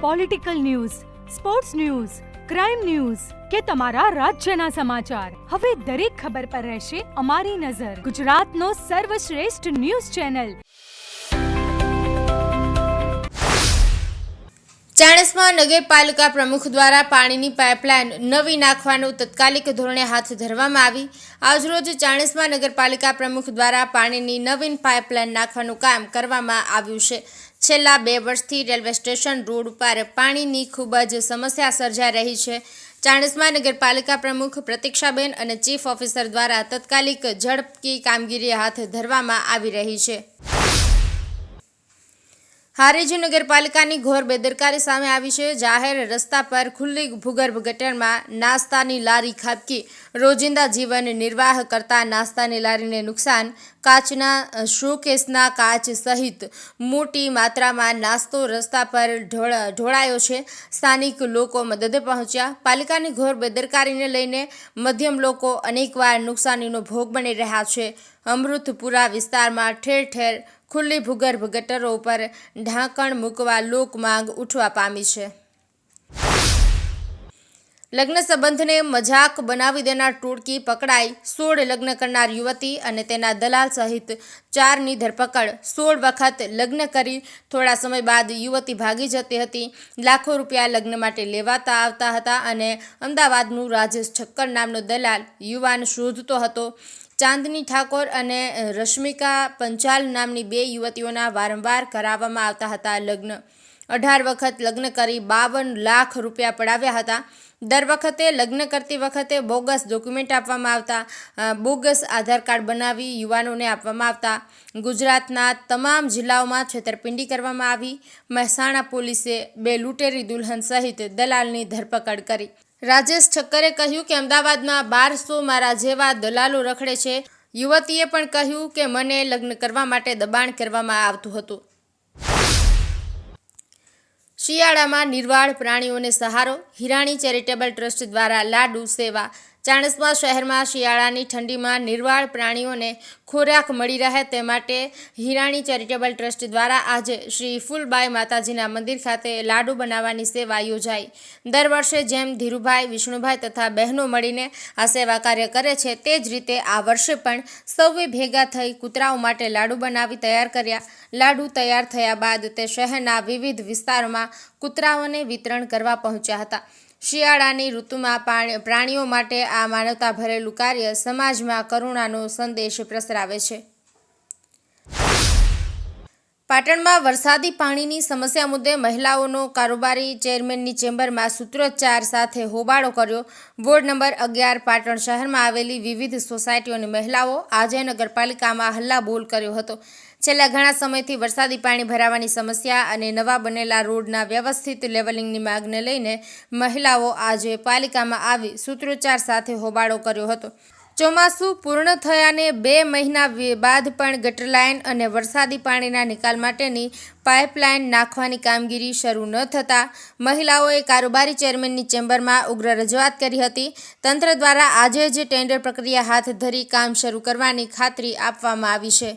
Political news, sports news, crime news કે તમારા રાજ્યના સમાચાર, હવે દરેક ખબર પર રહેશે અમારી નજર. ગુજરાતનો સર્વશ્રેષ્ઠ ન્યૂઝ ચેનલ. ચાણસ્મા નગરપાલિકા પ્રમુખ દ્વારા પાણીની પાઇપલાઇન નવી નાખવાનું તાત્કાલિક ધોરણે હાથ ધરવામાં આવી. આજરોજ ચાણસ્મા નગરપાલિકા પ્રમુખ દ્વારા પાણીની નવીન પાઇપલાઇન નાખવાનું કામ કરવામાં આવ્યું છે. છેલ્લા 2 વર્ષથી રેલવે સ્ટેશન રોડ ઉપર પાણીની ખૂબ જ સમસ્યા સર્જાઈ રહી છે. ચાણસ્મા નગરપાલિકા પ્રમુખ પ્રતીક્ષાબેન અને ચીફ ઓફિસર દ્વારા તાત્કાલિક ઝડપી કામગીરી હાથ ધરવામાં આવી રહી છે. હારીજ નગરપાલિકાની ઘોર બેદરકારી સામે આવી છે. જાહેર રસ્તા પર ખુલ્લી ભૂગર્ભ ગટરમાં નાસ્તાની લારી ખાબકી રોજિંદા જીવન નિર્વાહ કરતા નાસ્તાની લારીને નુકસાન. કાચના શોકેસના કાચ સહિત મોટી માત્રામાં નાસ્તો રસ્તા પર ઢોળાયો છે. સ્થાનિક લોકો મદદે પહોંચ્યા. પાલિકાની ઘોર બેદરકારીને લઈને મધ્યમ લોકો અનેકવાર નુકસાનીનો ભોગ બની રહ્યા છે. અમૃતપુરા વિસ્તારમાં ઠેર ઠેર ખુલ્લી ભૂગર્ભ ગટરો ઉપર ઢાંકણ મૂકવા લોક માંગ ઉઠવા પામી છે. લગ્ન સંબંધને મજાક બનાવી દેનાર ટોળકી પકડાઈ. 16 લગ્ન કરનાર યુવતી અને તેના દલાલ સહિત 4ની ધરપકડ. 16 વખત લગ્ન કરી થોડા સમય બાદ યુવતી ભાગી જતી હતી. લાખો રૂપિયા લગ્ન માટે લેવાતા આવતા હતા અને અમદાવાદનું રાજેશ ઠક્કર નામનો દલાલ યુવાન શોધતો હતો. ચાંદની ઠાકોર અને રશ્મિકા પંચાલ નામની 2 યુવતીઓના વારંવાર કરાવવામાં આવતા હતા લગ્ન. 18 વખત લગ્ન કરી 52 લાખ રૂપિયા પડાવ્યા હતા. દર વખતે લગ્ન કરતી વખતે બોગસ ડોક્યુમેન્ટ આપવામાં આવતા, બોગસ આધાર કાર્ડ બનાવી યુવાનોને આપવામાં આવતા. ગુજરાતના તમામ જિલ્લાઓમાં છેતરપિંડી કરવામાં આવી. મહેસાણા પોલીસે 2 લૂંટેરી દુલ્હન સહિત દલાલની ધરપકડ કરી. રાજેશ ઠક્કરે કહ્યું કે અમદાવાદમાં 1200 મારા જેવા દલાલો રખડે છે. યુવતીએ પણ કહ્યું કે મને લગ્ન કરવા માટે દબાણ કરવામાં આવતું હતું. શિયાળામાં નિર્વાળ પ્રાણીઓને સહારો. હિરાણી ચેરિટેબલ ટ્રસ્ટ દ્વારા લાડુ સેવા. ચાણસ્મા શહેરમાં શિયાળાની ઠંડીમાં નિર્વાળ પ્રાણીઓને ખોરાક મળી રહે તે માટે હિરાણી ચેરિટેબલ ટ્રસ્ટ દ્વારા આજે શ્રી ફૂલબાઈ માતાજીના મંદિર ખાતે લાડુ બનાવવાની સેવા યોજાઈ. દર વર્ષે જેમ ધીરુભાઈ, વિષ્ણુભાઈ તથા બહેનો મળીને આ સેવા કાર્ય કરે છે તે જ રીતે આ વર્ષે પણ સૌએ ભેગા થઈ કૂતરાઓ માટે લાડુ બનાવી તૈયાર કર્યા. લાડુ તૈયાર થયા બાદ તે શહેરના વિવિધ વિસ્તારોમાં કૂતરાઓને વિતરણ કરવા પહોંચ્યા હતા. શિયાળાની ઋતુમાં પ્રાણીઓ માટે આ માનવતા ભરેલું કાર્ય સમાજમાં કરુણાનો સંદેશ પ્રસરાવે છે. પાટણમાં વરસાદી પાણીની સમસ્યા મુદ્દે મહિલાઓનો કારોબારી ચેરમેનની ચેમ્બરમાં સૂત્રોચ્ચાર સાથે હોબાળો કર્યો. વોર્ડ નંબર 11 પાટણ શહેરમાં આવેલી વિવિધ સોસાયટીઓની મહિલાઓ આજે નગરપાલિકામાં હલ્લાબોલ કર્યો હતો. છેલ્લા ઘણા સમયથી વરસાદી પાણી ભરાવાની સમસ્યા અને નવા બનેલા રોડના વ્યવસ્થિત લેવલિંગની માંગને લઈને મહિલાઓ આજે પાલિકામાં આવી સૂત્રોચ્ચાર સાથે હોબાળો કર્યો હતો. ચોમાસું પૂર્ણ થયાને 2 મહિના બાદ પણ ગટર લાઇન અને વરસાદી પાણીના નિકાલ માટેની પાઇપલાઇન નાખવાની કામગીરી શરૂ ન થતાં મહિલાઓએ કારોબારી ચેરમેનની ચેમ્બરમાં ઉગ્ર રજૂઆત કરી હતી. તંત્ર દ્વારા આજે જ ટેન્ડર પ્રક્રિયા હાથ ધરી કામ શરૂ કરવાની ખાતરી આપવામાં આવી છે.